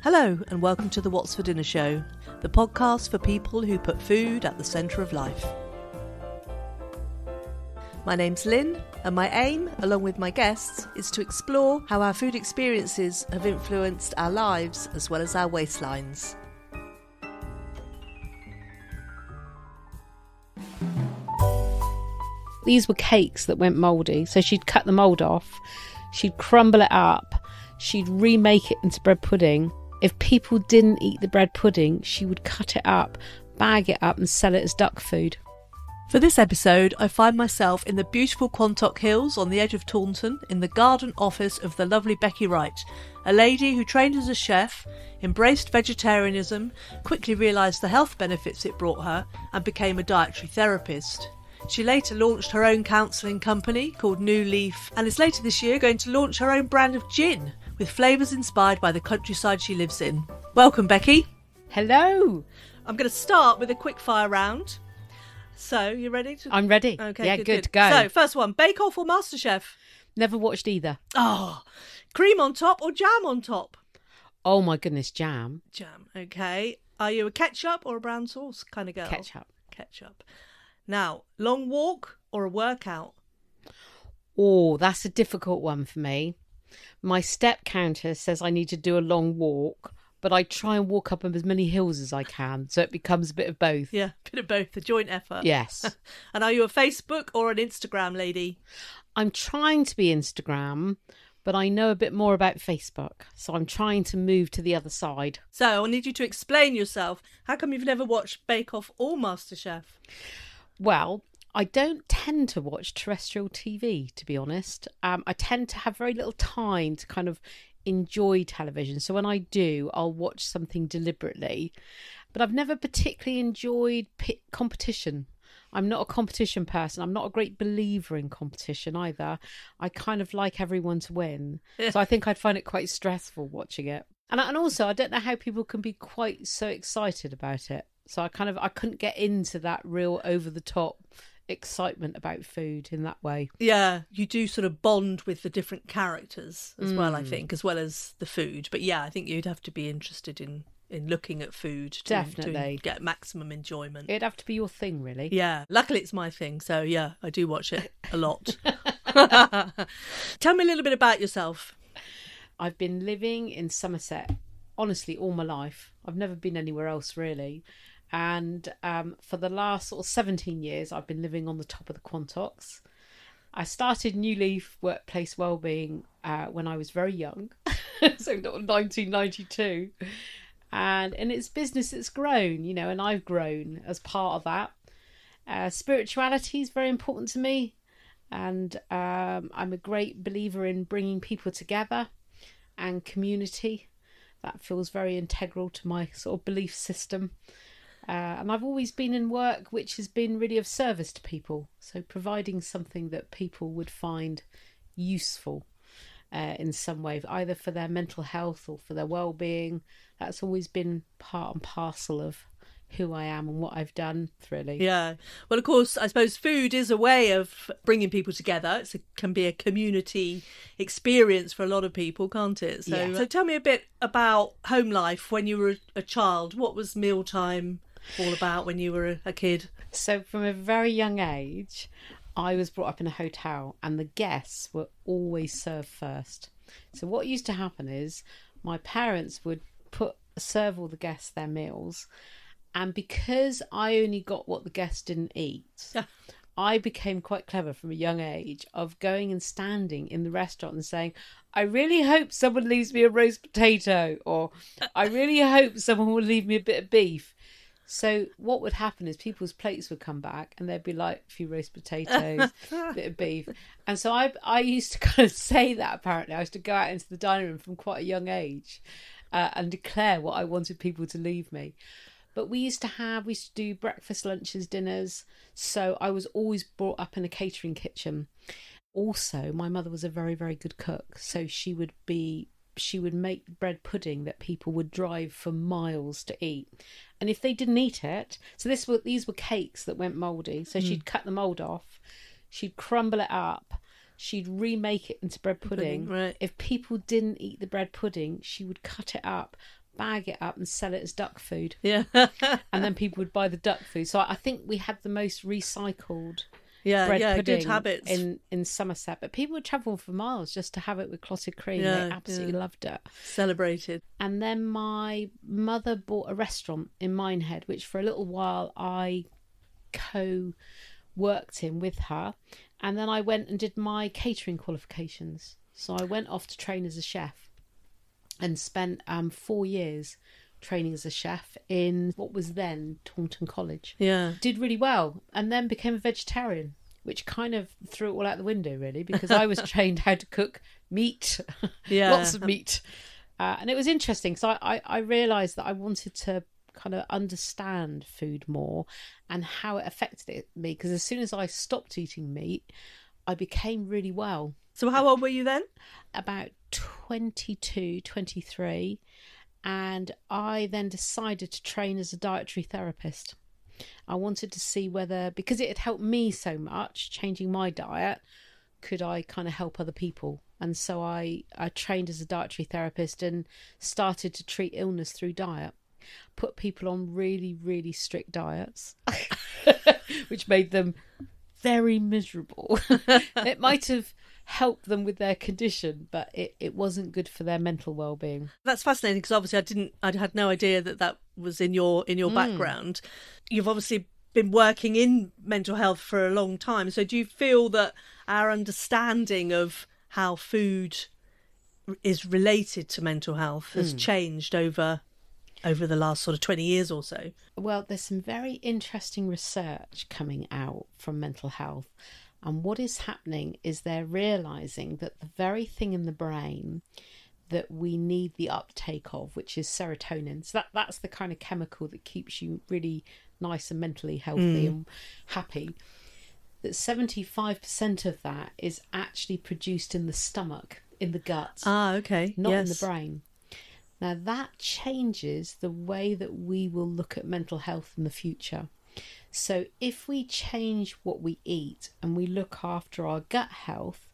Hello and welcome to the What's for Dinner show, the podcast for people who put food at the centre of life. My name's Lynn and my aim, along with my guests, is to explore how our food experiences have influenced our lives as well as our waistlines. These were cakes that went mouldy, so she'd cut the mould off, she'd crumble it up, she'd remake it into bread pudding. If people didn't eat the bread pudding, she would cut it up, bag it up and sell it as duck food. For this episode, I find myself in the beautiful Quantock Hills on the edge of Taunton in the garden office of the lovely Becky Wright, a lady who trained as a chef, embraced vegetarianism, quickly realised the health benefits it brought her and became a dietary therapist. She later launched her own counselling company called New Leaf and is later this year going to launch her own brand of gin with flavours inspired by the countryside she lives in. Welcome, Becky. Hello. I'm going to start with a quick fire round. So, you ready? I'm ready. Okay, yeah, good. Go. So, first one, Bake Off or MasterChef? Never watched either. Oh, cream on top or jam on top? Oh my goodness, jam. Jam, okay. Are you a ketchup or a brown sauce kind of girl? Ketchup. Now, long walk or a workout? Oh, that's a difficult one for me. My step counter says I need to do a long walk, but I try and walk up as many hills as I can, so it becomes a bit of both. Yeah, a bit of both, a joint effort. Yes. And are you a Facebook or an Instagram lady? I'm trying to be Instagram, but I know a bit more about Facebook, so I'm trying to move to the other side. So I need you to explain yourself. How come you've never watched Bake Off or MasterChef? Well, I don't tend to watch terrestrial TV, to be honest. I tend to have very little time to kind of enjoy television. So when I do, I'll watch something deliberately. But I've never particularly enjoyed competition. I'm not a competition person. I'm not a great believer in competition either. I kind of like everyone to win. So I think I'd find it quite stressful watching it. And also, I don't know how people can be quite so excited about it. So I couldn't get into that real over-the-top excitement about food in that way. Yeah, you do sort of bond with the different characters as well, I think, as well as the food. But yeah, I think you'd have to be interested in looking at food to get maximum enjoyment. It'd have to be your thing, really. Yeah, luckily it's my thing. So yeah, I do watch it a lot. Tell me a little bit about yourself. I've been living in Somerset, honestly, all my life. I've never been anywhere else, really. And for the last sort of 17 years, I've been living on the top of the Quantocks. I started New Leaf Workplace Wellbeing when I was very young, so 1992. And in its business, it's grown, and I've grown as part of that. Spirituality is very important to me. And I'm a great believer in bringing people together and community. That feels very integral to my sort of belief system. And I've always been in work which has been really of service to people. So providing something that people would find useful in some way, either for their mental health or for their well-being. That's always been part and parcel of who I am and what I've done, really. Yeah. Well, of course, I suppose food is a way of bringing people together. It can be a community experience for a lot of people, can't it? So tell me a bit about home life when you were a child. What was mealtime all about when you were a kid? So from a very young age, I was brought up in a hotel and the guests were always served first. So what used to happen is my parents would serve all the guests their meals, and because I only got what the guests didn't eat, I became quite clever from a young age of going and standing in the restaurant and saying, I really hope someone leaves me a roast potato, or I really hope someone will leave me a bit of beef. So what would happen is people's plates would come back and there'd be like a few roast potatoes, a bit of beef. And so I used to kind of say that, apparently. I used to go out into the dining room from quite a young age and declare what I wanted people to leave me. But we used to do breakfast, lunches, dinners. So I was always brought up in a catering kitchen. Also, my mother was a very, very good cook. So she would make bread pudding that people would drive for miles to eat. And if they didn't eat it, so these were cakes that went mouldy. So she'd cut the mould off, she'd crumble it up, she'd remake it into bread pudding. Right. If people didn't eat the bread pudding, she would cut it up, bag it up and sell it as duck food. Yeah. And then people would buy the duck food. So I think we had the most recycled bread good pudding habits in Somerset. But people would travel for miles just to have it with clotted cream. They absolutely loved it. Celebrated. And then my mother bought a restaurant in Minehead, which for a little while I co-worked in with her. And then I went and did my catering qualifications. So I went off to train as a chef and spent 4 years training as a chef in what was then Taunton College. Yeah. Did really well, and then became a vegetarian, which kind of threw it all out the window, really, because I was trained how to cook meat, lots of meat. And it was interesting. So I realised that I wanted to kind of understand food more and how it affected me, because as soon as I stopped eating meat, I became really well. So how old were you then? About 22, 23. And I then decided to train as a dietary therapist. I wanted to see whether, because it had helped me so much, changing my diet, could I kind of help other people? And so I trained as a dietary therapist and started to treat illness through diet. Put people on really, really strict diets, which made them very miserable. It might have helped them with their condition, but it wasn't good for their mental well-being. That's fascinating, because obviously I had no idea that was in your background. You've obviously been working in mental health for a long time. So do you feel that our understanding of how food is related to mental health has changed over the last sort of 20 years or so? Well, there's some very interesting research coming out from mental health. And what is happening is they're realising that the very thing in the brain that we need the uptake of, which is serotonin, so that's the kind of chemical that keeps you really nice and mentally healthy and happy, that 75% of that is actually produced in the stomach, in the gut. Okay. Not in the brain. Now that changes the way that we will look at mental health in the future. So if we change what we eat and we look after our gut health,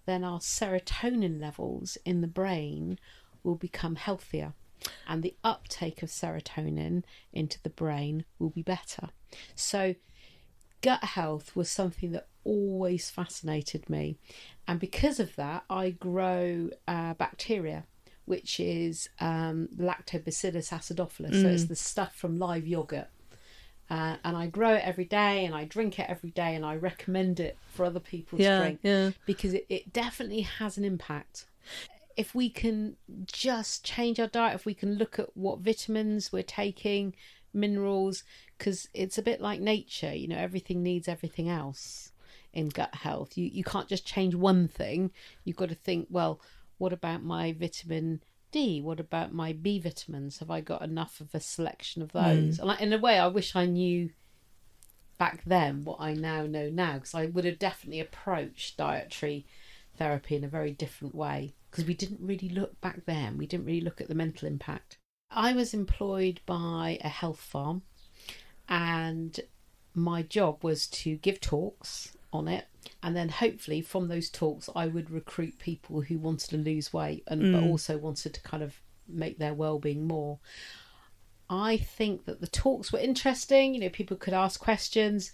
then our serotonin levels in the brain will become healthier, and the uptake of serotonin into the brain will be better. So gut health was something that always fascinated me. And because of that, I grow bacteria, which is Lactobacillus acidophilus. So it's the stuff from live yogurt. And I grow it every day and I drink it every day, and I recommend it for other people to drink because it definitely has an impact. If we can just change our diet, if we can look at what vitamins we're taking, minerals, because it's a bit like nature, you know, everything needs everything else in gut health. You can't just change one thing. You've got to think, well, what about my vitamin D? What about my B vitamins? Have I got enough of a selection of those? And in a way, I wish I knew back then what I now know now, because I would have definitely approached dietary therapy in a very different way, because we didn't really look back then. We didn't really look at the mental impact. I was employed by a health farm, and my job was to give talks on it, and then hopefully from those talks I would recruit people who wanted to lose weight and but also wanted to kind of make their well-being more. I think that the talks were interesting, you know, people could ask questions.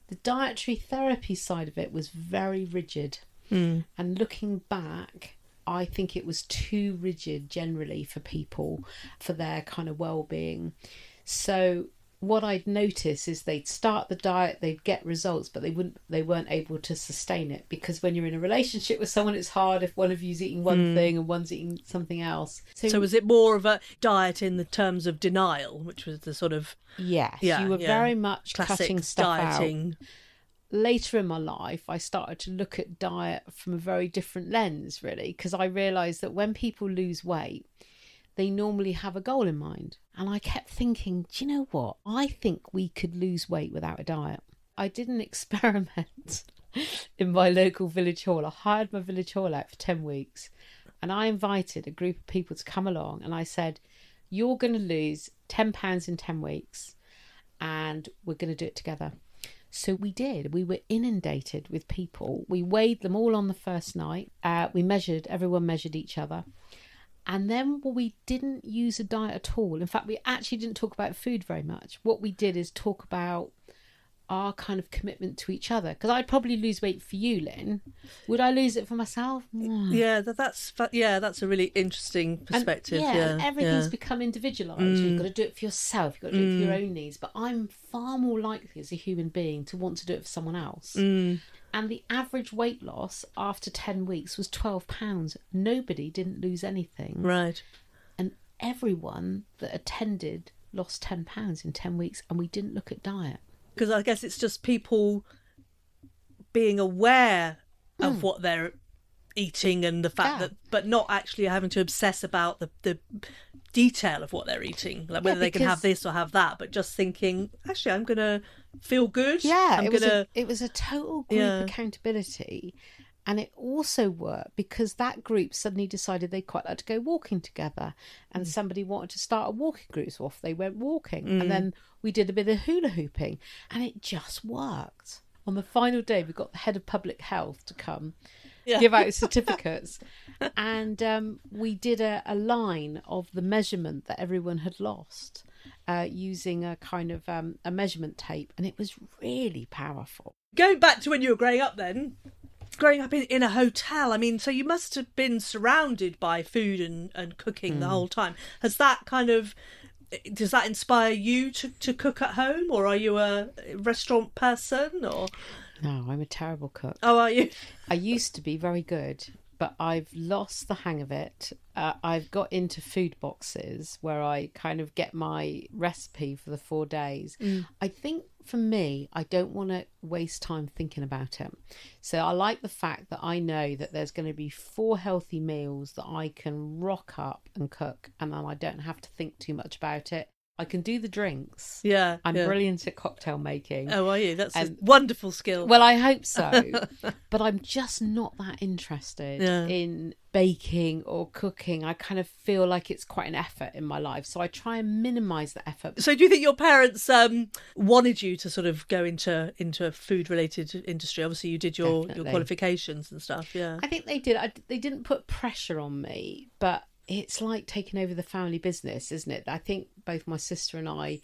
The dietary therapy side of it was very rigid, and looking back, I think it was too rigid generally for people, for their kind of well-being. So what I'd notice is they'd start the diet, they'd get results, but they weren't able to sustain it, because when you're in a relationship with someone, it's hard if one of you's eating one thing and one's eating something else. So was it more of a diet in the terms of denial, which was the sort of... Yes, you were very much classic cutting stuff dieting out. Later in my life, I started to look at diet from a very different lens, really, because I realised that when people lose weight, they normally have a goal in mind. And I kept thinking, do you know what? I think we could lose weight without a diet. I did an experiment in my local village hall. I hired my village hall out for 10 weeks. And I invited a group of people to come along. And I said, you're going to lose 10 pounds in 10 weeks. And we're going to do it together. So we did. We were inundated with people. We weighed them all on the first night. Everyone measured each other. And then we didn't use a diet at all. In fact, we actually didn't talk about food very much. What we did is talk about our kind of commitment to each other. Because I'd probably lose weight for you, Lynn. Would I lose it for myself? Yeah, that's a really interesting perspective. And everything's become individualised. You've got to do it for yourself. You've got to do it for your own needs. But I'm far more likely as a human being to want to do it for someone else. And the average weight loss after 10 weeks was 12 pounds. Nobody didn't lose anything. Right. And everyone that attended lost 10 pounds in 10 weeks, and we didn't look at diet. Because I guess it's just people being aware of what they're eating and the fact that, but not actually having to obsess about the detail of what they're eating, like whether they can have this or have that, but just thinking, actually, I'm going to feel good. Yeah, it was a total group accountability. And it also worked because that group suddenly decided they'd quite like to go walking together. And somebody wanted to start a walking group, so off they went walking. And then we did a bit of hula hooping. And it just worked. On the final day, we got the head of public health to come, give out certificates. And we did a line of the measurement that everyone had lost using a kind of a measurement tape. And it was really powerful. Going back to when you were growing up then, growing up in a hotel, I mean, so you must have been surrounded by food and cooking the whole time. Does that inspire you to cook at home, or are you a restaurant person? Or no, I'm a terrible cook. Oh, are you? I used to be very good, but I've lost the hang of it. I've got into food boxes where I kind of get my recipe for the 4 days. I think for me, I don't want to waste time thinking about it. So I like the fact that I know that there's going to be 4 healthy meals that I can rock up and cook, and then I don't have to think too much about it. I can do the drinks. Yeah. I'm brilliant at cocktail making. Oh, are you? That's a wonderful skill. Well, I hope so. But I'm just not that interested in baking or cooking. I kind of feel like it's quite an effort in my life. So I try and minimise the effort. So do you think your parents wanted you to sort of go into a food-related industry? Obviously, you did your qualifications and stuff, yeah. I think they did. They didn't put pressure on me, but it's like taking over the family business, isn't it? I think both my sister and I,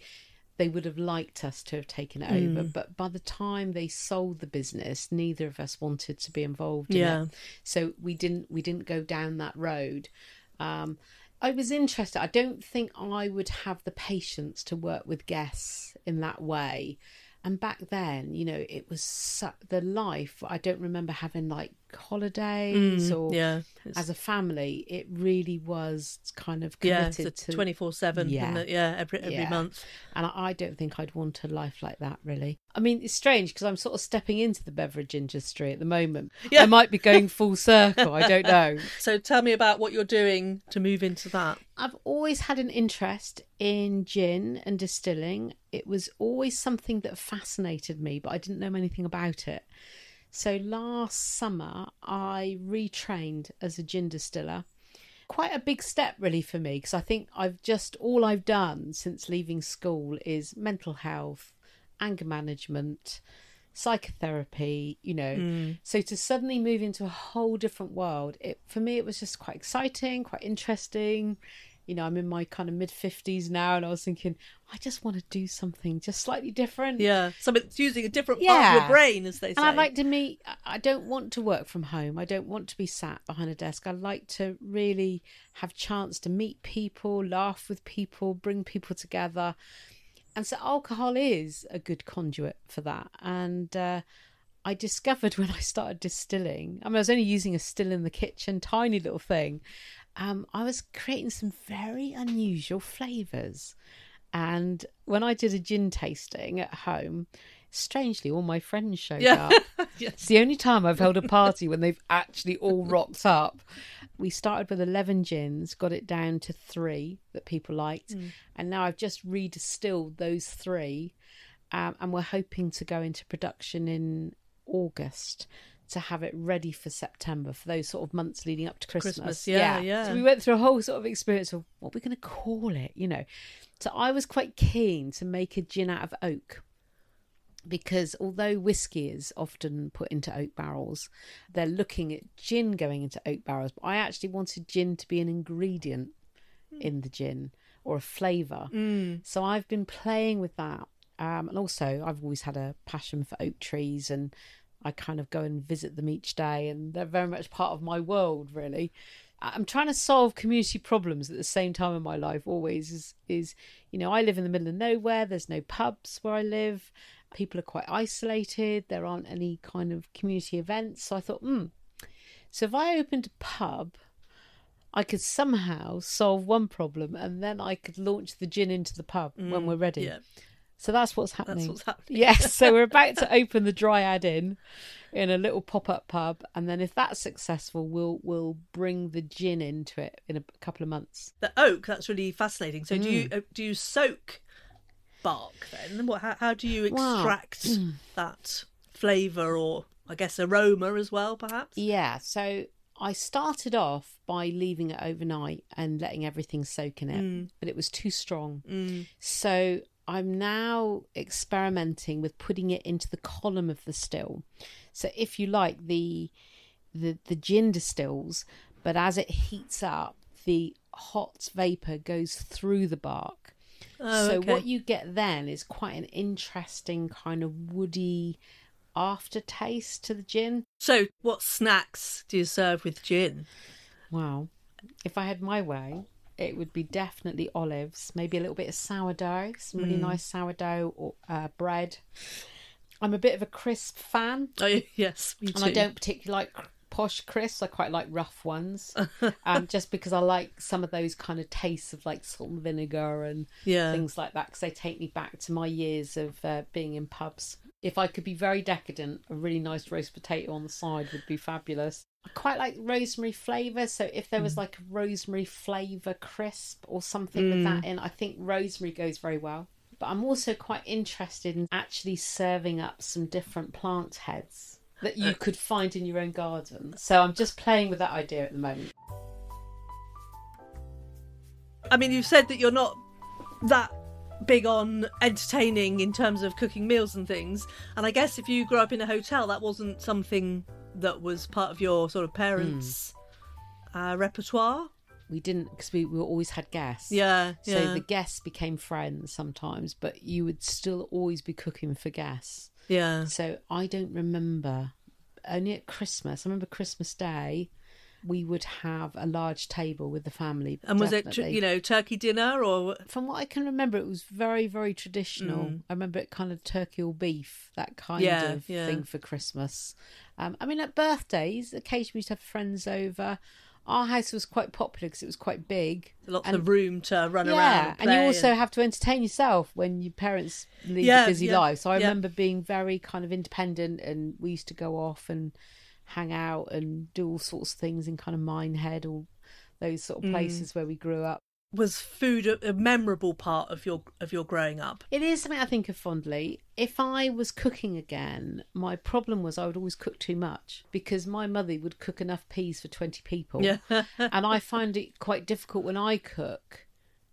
they would have liked us to have taken it over, but by the time they sold the business, neither of us wanted to be involved in it. So we didn't go down that road. I was interested. I don't think I would have the patience to work with guests in that way. And back then, you know, it was the life. I don't remember having like holidays or as a family. It really was kind of committed to 24/7. Every month. And I don't think I'd want a life like that, really. I mean, it's strange because I'm sort of stepping into the beverage industry at the moment. I might be going full circle. I don't know. So tell me about what you're doing to move into that. I've always had an interest in gin and distilling. It was always something that fascinated me, but I didn't know anything about it. So last summer, I retrained as a gin distiller. Quite a big step, really, for me, because I think all I've done since leaving school is mental health, anger management, psychotherapy, you know. So to suddenly move into a whole different world, for me, it was just quite exciting, quite interesting. You know, I'm in my kind of mid-50s now, and I was thinking, I just want to do something just slightly different. Yeah, something's using a different part of your brain, as they say. And I'd like to I don't want to work from home. I don't want to be sat behind a desk. I like to really have chance to meet people, laugh with people, bring people together. And so alcohol is a good conduit for that. And I discovered when I started distilling, I mean, I was only using a still in the kitchen, tiny little thing. I was creating some very unusual flavours. And when I did a gin tasting at home, strangely, all my friends showed up. It's the only time I've held a party when they've actually all rocked up. We started with 11 gins, got it down to 3 that people liked. And now I've just redistilled those 3. And we're hoping to go into production in August to have it ready for September, for those sort of months leading up to Christmas. So we went through a whole sort of experience of what we're going to call it, you know. So I was quite keen to make a gin out of oak. because although whiskey is often put into oak barrels, they're looking at gin going into oak barrels. But I actually wanted gin to be an ingredient in the gin, or a flavour. So I've been playing with that. And also I've always had a passion for oak trees, and I kind of go and visit them each day, and they're very much part of my world, really. I'm trying to solve community problems at the same time in my life always is I live in the middle of nowhere. There's no pubs where I live. People are quite isolated. There aren't any kind of community events. So I thought, so if I opened a pub, I could somehow solve one problem, and then I could launch the gin into the pub when we're ready. Yeah. So that's what's happening. Yes, so we're about to open the Dryad Inn in a little pop-up pub, and then if that's successful, we'll bring the gin into it in a couple of months. The oak, that's really fascinating. So do you soak bark then? How do you extract that flavour, or I guess aroma as well, perhaps? Yeah, so I started off by leaving it overnight and letting everything soak in it, but it was too strong. So I'm now experimenting with putting it into the column of the still. So if you like, the gin distills, but as it heats up, the hot vapour goes through the bark. So what you get then is quite an interesting kind of woody aftertaste to the gin. So what snacks do you serve with gin? Wow. If I had my way, it would be definitely olives, maybe a little bit of sourdough, some really nice sourdough or bread. I'm a bit of a crisp fan. Oh, yes, me too. And I don't particularly like posh crisps. I quite like rough ones, just because I like some of those kind of tastes of like salt and vinegar and things like that, because they take me back to my years of being in pubs. If I could be very decadent, a really nice roast potato on the side would be fabulous. I quite like rosemary flavour, so if there was like a rosemary flavour crisp or something with that in, I think rosemary goes very well. But I'm also quite interested in actually serving up some different plant heads that you could find in your own garden. So I'm just playing with that idea at the moment. I mean, you've said that you're not that big on entertaining in terms of cooking meals and things, and I guess if you grew up in a hotel, that wasn't something that was part of your sort of parents' repertoire. We didn't, because we always had guests. So the guests became friends sometimes, but you would still always be cooking for guests. So I don't remember, only at Christmas. I remember Christmas Day we would have a large table with the family. And was it, turkey dinner or? From what I can remember, it was very, very traditional. I remember it kind of turkey or beef, that kind of thing for Christmas. I mean, at birthdays, occasionally we used to have friends over. Our house was quite popular because it was quite big. Lots of room to run around and you also have to entertain yourself when your parents lead a busy life. So I remember being very kind of independent, and we used to go off and hang out and do all sorts of things in kind of Minehead or those sort of places where we grew up. Was food a memorable part of your growing up? It is something I think of fondly. If I was cooking again, my problem was I would always cook too much, because my mother would cook enough peas for 20 people. And I find it quite difficult when I cook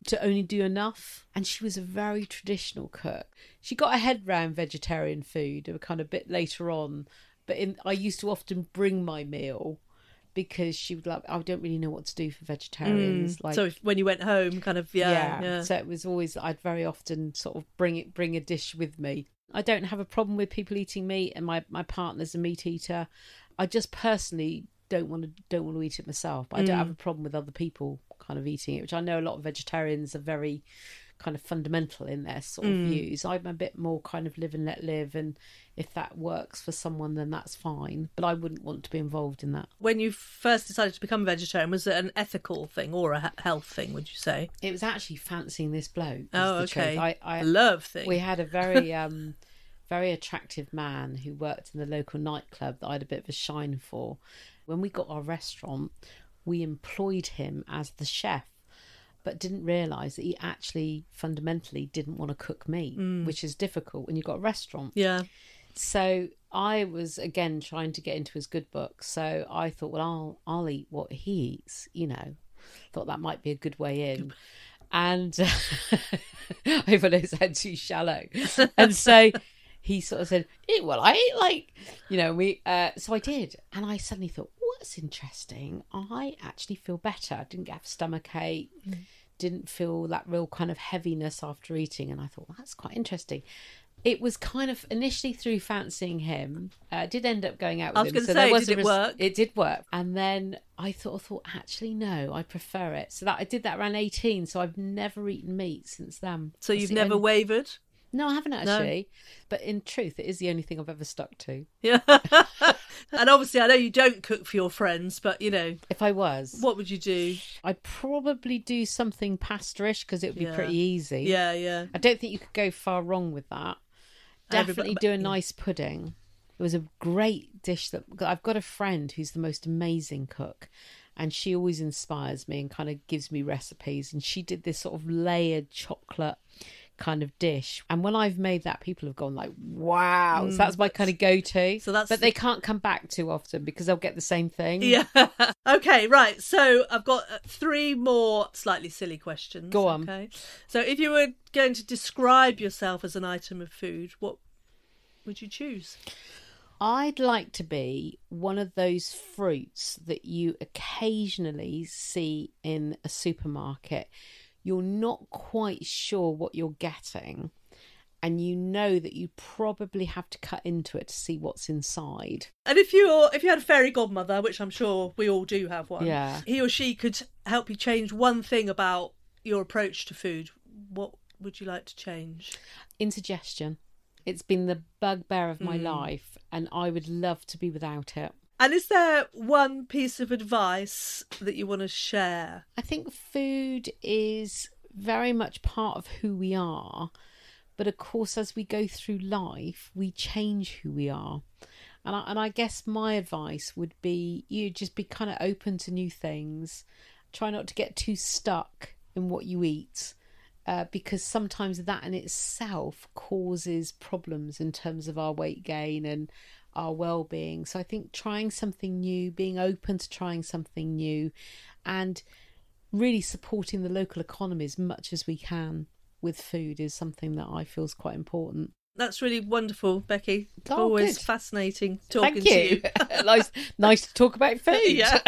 to only do enough. And she was a very traditional cook. She got her head round vegetarian food a kind of bit later on, but I used to often bring my meal, because she would I don't really know what to do for vegetarians. So when you went home, kind of, So it was always, I'd very often sort of bring a dish with me. I don't have a problem with people eating meat, and my partner's a meat eater. I just personally don't want to eat it myself. But I don't have a problem with other people kind of eating it, which I know a lot of vegetarians are very kind of fundamental in their sort of views. I'm a bit more kind of live and let live, and if that works for someone, then that's fine, but I wouldn't want to be involved in that. When you first decided to become a vegetarian, was it an ethical thing or a health thing, would you say? It was actually fancying this bloke. Oh, okay. I love things. We had a very very attractive man who worked in the local nightclub that I had a bit of a shine for. When we got our restaurant, we employed him as the chef, but didn't realise that he actually fundamentally didn't want to cook meat, which is difficult when you've got a restaurant. So I was, again, trying to get into his good books. So I thought, well, I'll eat what he eats, Thought that might be a good way in. And I thought his head too shallow. And so he sort of said, well, I ate like, so I did. And I suddenly thought, what's interesting? I actually feel better. I didn't have stomachache, didn't feel that real kind of heaviness after eating. And I thought, well, that's quite interesting. It was kind of initially through fancying him. Did end up going out with him. I was going to say, did it work? It did work. And then I thought, actually, no, I prefer it. So I did that around 18. So I've never eaten meat since then. So you've never wavered? No, I haven't actually. No. But in truth, it is the only thing I've ever stuck to. Yeah. And obviously, I know you don't cook for your friends, but, if I was, what would you do? I'd probably do something pastorish because it would be pretty easy. Yeah. I don't think you could go far wrong with that. Definitely do a nice pudding. It was a great dish that I've got a friend who's the most amazing cook, and she always inspires me and kind of gives me recipes. And she did this sort of layered chocolate kind of dish, and when I've made that, people have gone like, wow. So that's my kind of go-to. But they can't come back too often because they'll get the same thing. Yeah. Okay, right, so I've got 3 more slightly silly questions. Go on. Okay, so if you were going to describe yourself as an item of food, what would you choose? I'd like to be one of those fruits that you occasionally see in a supermarket. You're not quite sure what you're getting, and you know that you probably have to cut into it to see what's inside. And if you had a fairy godmother, which I'm sure we all do have one, he or she could help you change one thing about your approach to food, what would you like to change? Indigestion. It's been the bugbear of my life, and I would love to be without it. And is there one piece of advice that you want to share? I think food is very much part of who we are. But of course, as we go through life, we change who we are. And I guess my advice would be you just be kind of open to new things. Try not to get too stuck in what you eat. Because sometimes that in itself causes problems in terms of our weight gain and our well-being. So I think trying something new, being open to trying something new, and really supporting the local economy as much as we can with food is something that I feel is quite important. That's really wonderful, Becky. Always fascinating talking to you. nice to talk about food. Yeah.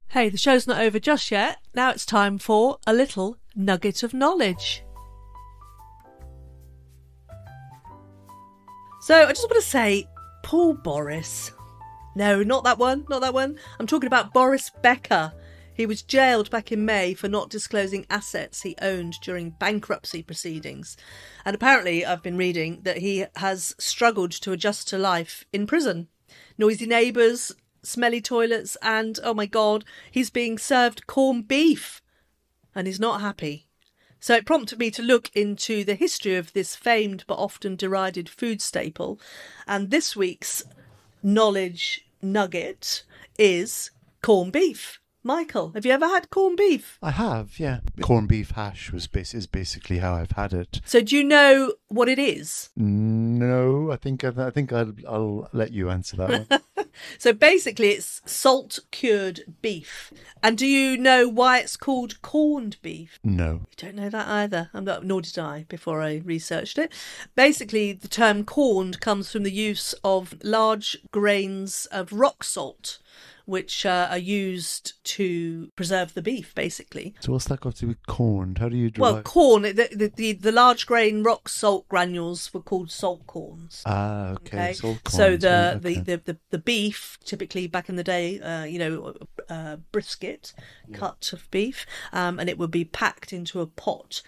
Hey, the show's not over just yet. Now it's time for a little nugget of knowledge. So I just want to say, Paul Boris. No, not that one. I'm talking about Boris Becker. He was jailed back in May for not disclosing assets he owned during bankruptcy proceedings. And apparently, I've been reading that he has struggled to adjust to life in prison. Noisy neighbours, smelly toilets, and, oh my God, he's being served corned beef. And he's not happy. So it prompted me to look into the history of this famed but often derided food staple. And this week's knowledge nugget is corned beef. Michael, have you ever had corned beef? I have, yeah. Corned beef hash is basically how I've had it. So do you know what it is? No, I think I'll let you answer that one. So basically it's salt cured beef. And do you know why it's called corned beef? No. You don't know that either. Nor did I before I researched it. Basically, the term corned comes from the use of large grains of rock salt, which are used to preserve the beef, basically. So what's that got to do with corn? How do you derive? Well, corn, the large grain rock salt granules were called salt corns. Ah, okay. Salt corns. So the beef, typically back in the day, brisket, cut of beef, and it would be packed into a pot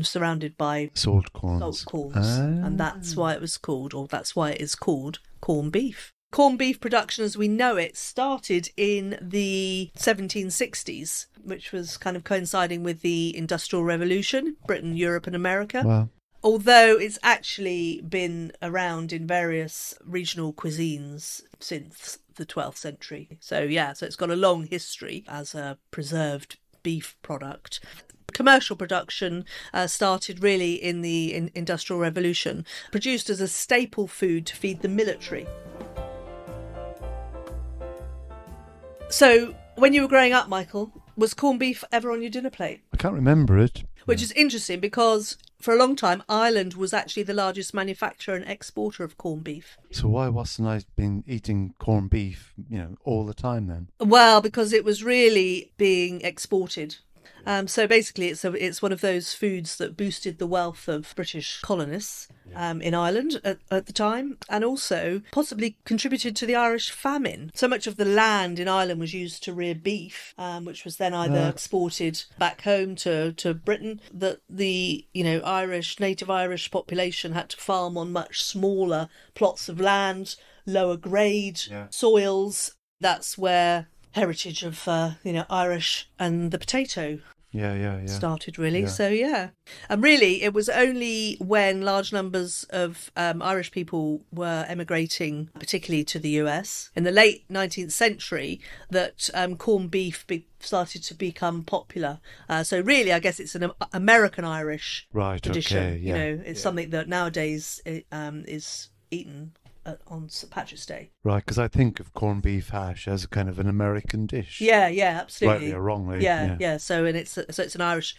surrounded by salt corns. And that's why it was called, or that's why it is called corned beef. Corned beef production as we know it started in the 1760s, which was kind of coinciding with the Industrial Revolution, Britain, Europe and America. Wow. Although it's actually been around in various regional cuisines since the 12th century. So it's got a long history as a preserved beef product. Commercial production started really in the Industrial Revolution, produced as a staple food to feed the military. So, when you were growing up, Michael, was corned beef ever on your dinner plate? I can't remember it. Which is interesting because for a long time, Ireland was actually the largest manufacturer and exporter of corned beef. So why wasn't I been eating corned beef, all the time then? Well, because it was really being exported. So basically, it's one of those foods that boosted the wealth of British colonists in Ireland at the time, and also possibly contributed to the Irish famine. So much of the land in Ireland was used to rear beef, which was then either exported back home to Britain, that the native Irish population had to farm on much smaller plots of land, lower grade soils. That's where heritage of Irish and the potato started, really. So and really it was only when large numbers of Irish people were emigrating, particularly to the US in the late 19th century, that corned beef started to become popular. So really, I guess it's an American Irish tradition. Okay, it's something that nowadays is eaten on St Patrick's Day. Right, because I think of corned beef hash as a kind of an American dish. Yeah, absolutely. Rightly or wrongly. Yeah. So it's an Irish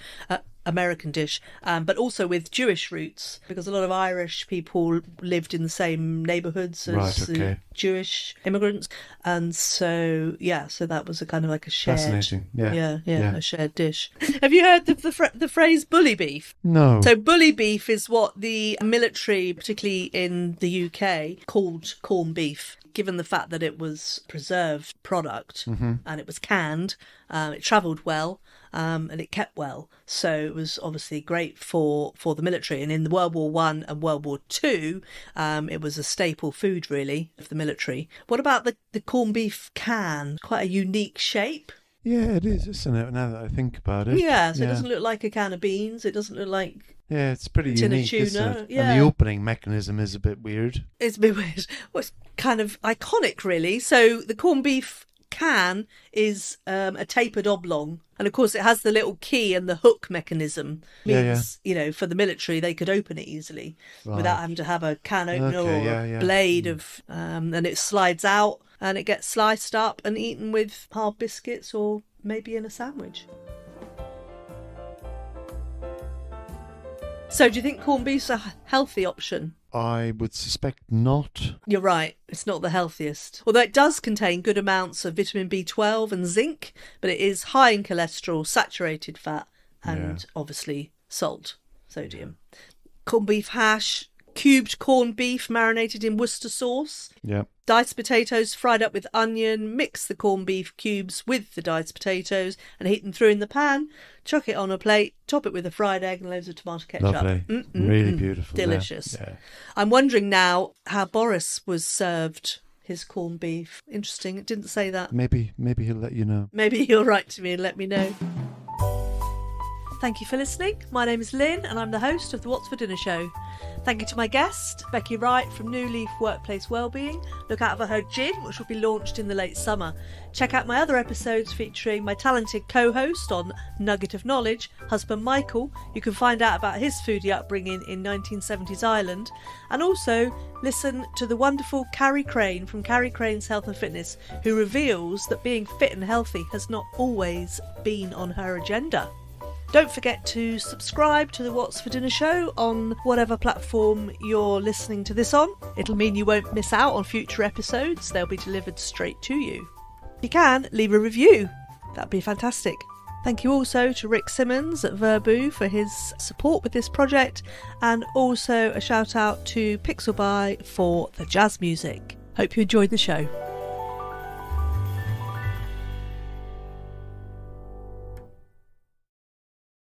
American dish, but also with Jewish roots, because a lot of Irish people lived in the same neighbourhoods as Jewish immigrants, and so that was a kind of like a shared, fascinating, a shared dish. Have you heard the phrase bully beef? No. So bully beef is what the military, particularly in the UK, called corned beef. Given the fact that it was preserved product and it was canned, it travelled well and it kept well. So it was obviously great for the military. And in the World War One and World War Two, it was a staple food, really, of the military. What about the corned beef can? Quite a unique shape. Yeah, it is, isn't it, now that I think about it? Yeah, so it doesn't look like a can of beans. It doesn't look like... Yeah, it's pretty unique, isn't it? Yeah. And the opening mechanism is a bit weird. It's a bit weird. Well, it's kind of iconic, really. So the corned beef can is a tapered oblong. And, of course, it has the little key and the hook mechanism. Means, for the military, they could open it easily without having to have a can opener or a blade of... and it slides out and it gets sliced up and eaten with hard biscuits or maybe in a sandwich. So do you think corned beef's a healthy option? I would suspect not. You're right, it's not the healthiest. Although it does contain good amounts of vitamin B12 and zinc, but it is high in cholesterol, saturated fat, and obviously salt, sodium. Corned beef hash, cubed corned beef marinated in Worcester sauce. Yeah. Diced potatoes fried up with onion. Mix the corned beef cubes with the diced potatoes and heat them through in the pan. Chuck it on a plate. Top it with a fried egg and loads of tomato ketchup. Lovely. Really beautiful. Delicious. Yeah. I'm wondering now how Boris was served his corned beef. Interesting. It didn't say that. Maybe he'll let you know. Maybe he'll write to me and let me know. Thank you for listening. My name is Lynn and I'm the host of the What's for Dinner show. Thank you to my guest, Becky Wright from New Leaf Workplace Wellbeing. Look out for her gin, which will be launched in the late summer. Check out my other episodes featuring my talented co-host on Nugget of Knowledge, husband Michael. You can find out about his foodie upbringing in 1970s Ireland. And also listen to the wonderful Carrie Crane from Carrie Crane's Health and Fitness, who reveals that being fit and healthy has not always been on her agenda. Don't forget to subscribe to the What's for Dinner show on whatever platform you're listening to this on. It'll mean you won't miss out on future episodes. They'll be delivered straight to you. If you can, leave a review. That'd be fantastic. Thank you also to Rick Simmons at Verboo for his support with this project, and also a shout out to Pixelby for the jazz music. Hope you enjoyed the show.